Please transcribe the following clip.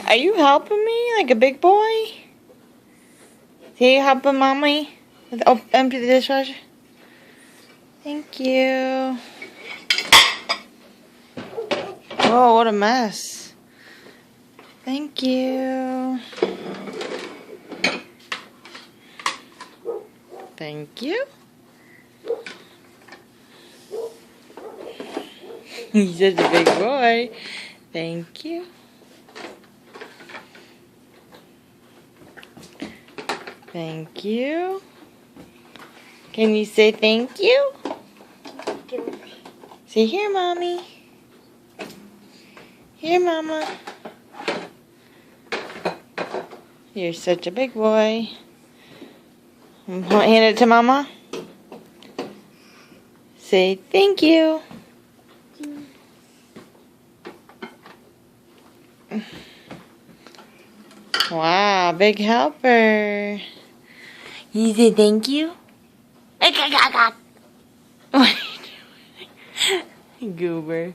Are you helping me like a big boy? See you helping mommy with empty the dishwasher? Thank you. Whoa, what a mess. Thank you. Thank you. He's such a big boy. Thank you. Thank you. Can you say thank you? Say here, mommy. Here, mama. You're such a big boy. Hand it to mama. Say thank you. Wow, big helper. You say thank you? What are you doing? Goober.